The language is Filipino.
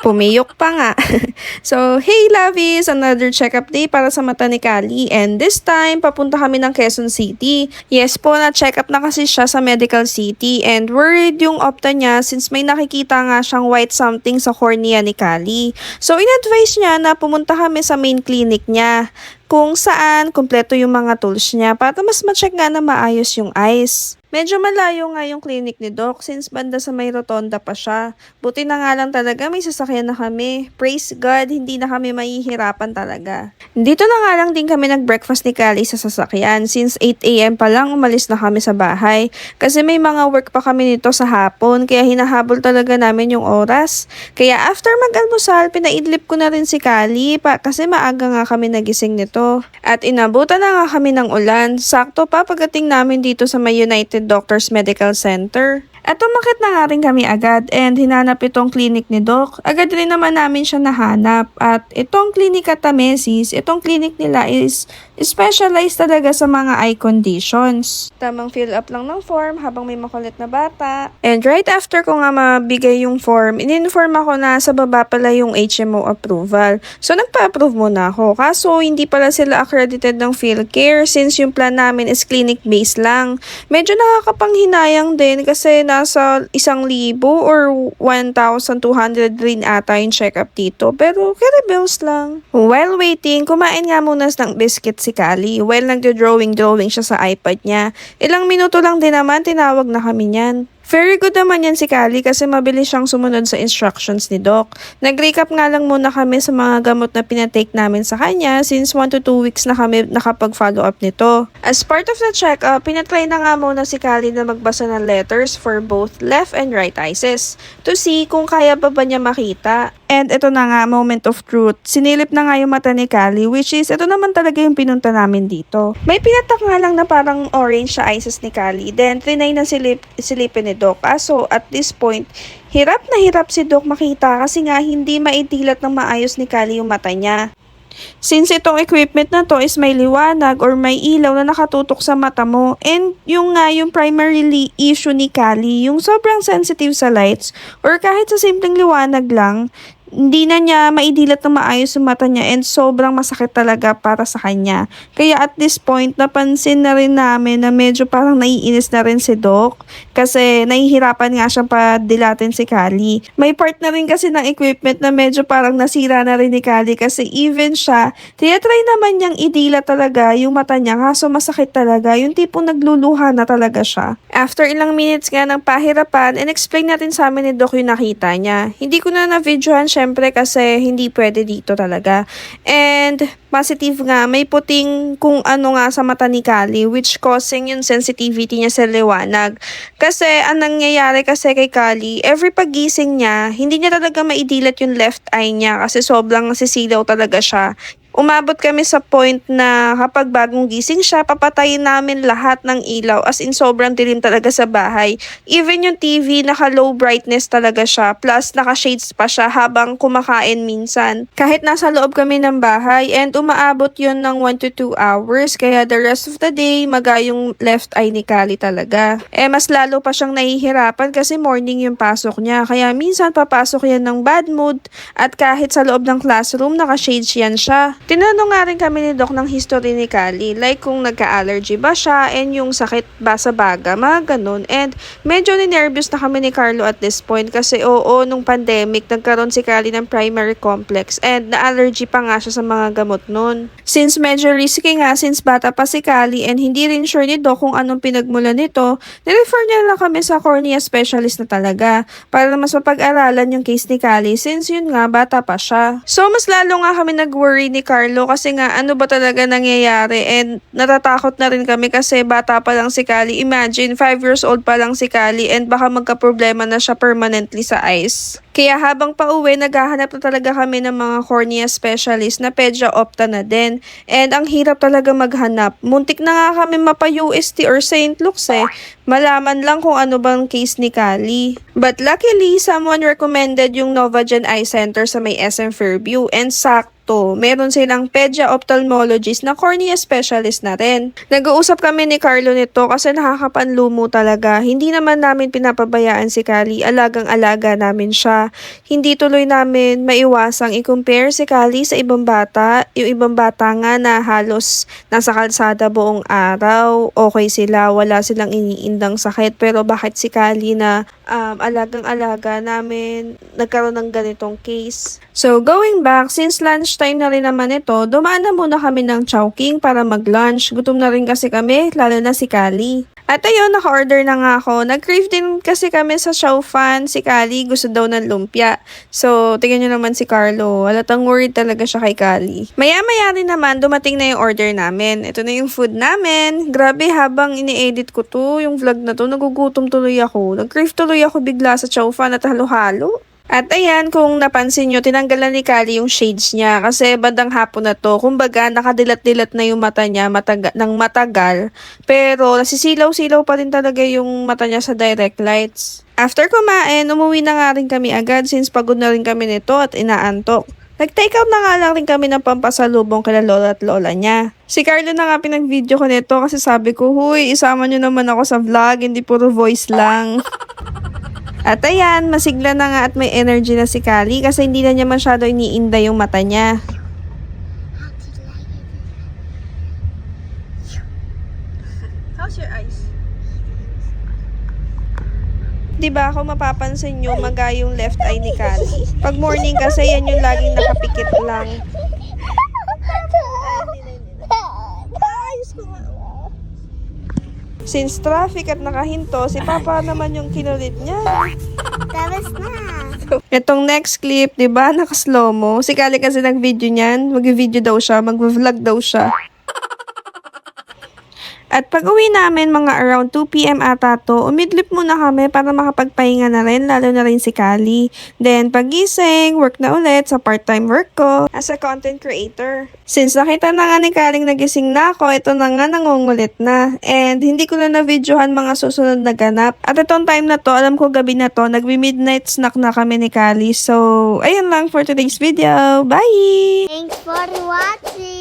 Pumiyok pa nga. So, hey lovies! Another check-up day para sa mata ni Kali. And this time, papunta kami ng Quezon City. Yes po, na-check up na kasi siya sa Medical City. And worried yung opta niya since may nakikita nga siyang white something sa cornea ni Kali. So, in-advise niya na pumunta kami sa main clinic niya, kung saan kumpleto yung mga tools niya para mas ma-check nga na maayos yung eyes. Medyo malayo nga yung clinic ni Doc since banda sa may rotonda pa siya. Buti na nga lang talaga may sasakyan na kami. Praise God, hindi na kami mahihirapan talaga. Dito na nga lang din kami nag-breakfast ni Kali sa sasakyan since 8 AM pa lang umalis na kami sa bahay. Kasi may mga work pa kami nito sa hapon kaya hinahabol talaga namin yung oras. Kaya after mag-almusal, pinaidlip ko na rin si Kali kasi maaga nga kami nagising nito. At inabutan na nga kami ng ulan. Sakto pa pagdating namin dito sa may United Doctors Medical Center. At umakit na nga rin kami agad and hinanap itong clinic ni Doc. Agad rin naman namin siya nahanap. At itong clinic at Tamesis, itong clinic nila is specialized talaga sa mga eye conditions. Tamang fill up lang ng form habang may makulit na bata. And right after ko nga mabigay yung form, in-inform ako na sa baba pala yung HMO approval. So nagpa-approve muna ako. Kaso hindi pala sila accredited ng PhilCare since yung plan namin is clinic-based lang. Medyo nakakapanghinayang din kasi nasa 1,000 or 1,200 rin ata yung check-up dito. Pero carry bills lang. While waiting, kumain nga muna ng biscuit si Kali. While nagdo-drawing siya sa iPad niya. Ilang minuto lang din naman, tinawag na kami niyan. Very good naman yan si Kali kasi mabilis siyang sumunod sa instructions ni Doc. Nag-recap nga lang muna kami sa mga gamot na pinatake namin sa kanya since 1 to 2 weeks na kami nakapag-follow up nito. As part of the check-up, pinatry na nga muna si Kali na magbasa ng letters for both left and right eyes to see kung kaya ba niya makita. And ito na nga, moment of truth. Sinilip na nga yung mata ni Kali, which is, ito naman talaga yung pinunta namin dito. May pinatak nga lang na parang orange sa eyes ni Kali. Then, trinay na silipin ni Doc. So, at this point, hirap na hirap si Doc makita kasi nga hindi maidilat ng maayos ni Kali yung mata niya. Since itong equipment na to is may liwanag or may ilaw na nakatutok sa mata mo, and yung primarily issue ni Kali, yung sobrang sensitive sa lights or kahit sa simpleng liwanag lang, hindi na niya maidilat na maayos yung mata niya and sobrang masakit talaga para sa kanya. Kaya at this point, napansin na rin namin na medyo parang naiinis na rin si Doc kasi nahihirapan nga siya pa dilatin si Kali. May part na rin kasi ng equipment na medyo parang nasira na rin ni Kali kasi even siya, tinatry naman niyang idila talaga yung mata niya kaso masakit talaga, yung tipong nagluluha na talaga siya. After ilang minutes nga ng pahirapan, in-explain natin sa amin ni Doc yung nakita niya. Hindi ko na na-videohan syempre kasi hindi pwede dito talaga. And positive nga, may puting kung ano nga sa mata ni Kali which causing yung sensitivity niya sa liwanag. Kasi ang nangyayari kasi kay Kali, every pagising niya, hindi niya talaga maidilat yung left eye niya kasi sobrang nasisilaw talaga siya. Umabot kami sa point na kapag bagong gising siya, papatayin namin lahat ng ilaw as in sobrang dilim talaga sa bahay. Even yung TV, naka-low brightness talaga siya plus naka-shades pa siya habang kumakain minsan. Kahit nasa loob kami ng bahay and umaabot yun ng 1 to 2 hours kaya the rest of the day, maga yung left eye ni Kali talaga. Mas lalo pa siyang nahihirapan kasi morning yung pasok niya kaya minsan papasok yan ng bad mood at kahit sa loob ng classroom, naka-shades yan siya. Tinanong nga rin kami ni Doc ng history ni Kali, like kung nagka-allergy ba siya and yung sakit ba sa baga, mga ganun. And medyo ninervyos na kami ni Carlo at this point kasi nung pandemic, nagkaroon si Kali ng primary complex and na-allergy pa nga siya sa mga gamot nun. Since medyo risky nga, since bata pa si Kali and hindi rin sure ni Doc kung anong pinagmulan nito, nirefer niya lang kami sa cornea specialist na talaga para mas mapag-aralan yung case ni Kali since yun nga, bata pa siya. So, mas lalo nga kami nag-worry ni Carlo kasi nga ano ba talaga nangyayari and natatakot na rin kami kasi bata pa lang si Kali. Imagine 5 years old pa lang si Kali and baka magka-problema na siya permanently sa eyes. Kaya habang pauwi, naghahanap na talaga kami ng mga cornea specialist na pedya opta na din. And ang hirap talaga maghanap. Muntik na nga kami mapa-UST or St. Luke's Malaman lang kung ano bang case ni Kali. But luckily, someone recommended yung Novagen Eye Center sa may SM Fairview and opto. Meron silang pedia ophthalmologist na cornea specialist na rin. Nag-uusap kami ni Carlo nito kasi nakakapanlumo talaga. Hindi naman namin pinapabayaan si Kali, alagang-alaga namin siya. Hindi tuloy namin maiwasang i-compare si Kali sa ibang bata. Yung ibang bata nga na halos nasa kalsada buong araw, okay sila, wala silang iniindang sakit. Pero bakit si Kali na alagang-alaga namin nagkaroon ng ganitong case? So going back, since lunchtime na rin naman ito, dumaan na muna kami ng Chowking para mag-lunch. Gutom na rin kasi kami, lalo na si Kali. At ayun, naka-order na nga ako. Nag-crave din kasi kami sa Chow Fan. Si Kali gusto daw ng lumpia. So, tingnan nyo naman si Carlo. Halatang worried talaga siya kay Kali. Maya-maya rin naman, dumating na yung order namin. Ito na yung food namin. Grabe, habang ini-edit ko to, yung vlog na to, nagugutom tuloy ako. Nag-crave tuloy ako bigla sa Chow Fan at halo-halo. At ayan, kung napansin nyo, tinanggalan ni Kali yung shades niya kasi bandang hapon na to. Kumbaga, nakadilat-dilat na yung mata niya ng matagal. Pero nasisilaw-silaw pa rin talaga yung mata niya sa direct lights. After kumain, umuwi na nga rin kami agad since pagod na rin kami nito at inaantok. Nag-take out na nga lang rin kami ng pampasalubong kila lola at lola niya. Si Carlo na nga pinag-video ko nito kasi sabi ko, huy, isama nyo naman ako sa vlog, hindi puro voice lang. At ayan, masigla na nga at may energy na si Kali kasi hindi na niya masyado iniinda yung mata niya. How's your eyes? Diba kung mapapansin nyo, maga yung left eye ni Kali. Pag morning kasi yan yung laging nakapikit lang. Since traffic at nakahinto, si Papa naman yung kinulit niya. Tapos na. Itong next clip, di ba, naka-slow mo. Si Kali kasi nag-video niyan. Mag-video daw siya, mag-vlog daw siya. At pag uwi namin, mga around 2 p.m. ata to, umidlip muna kami para makapagpahinga na rin, lalo na rin si Kali. Then, pagising, work na ulit sa part-time work ko as a content creator. Since nakita na nga ni Kaling nagising na ako, ito na nga nangungulit na. And hindi ko na na-videohan mga susunod na ganap. At itong time na to, alam ko gabi na to, nagbi-midnight snack na kami ni Kali. So, ayun lang for today's video. Bye! Thanks for watching.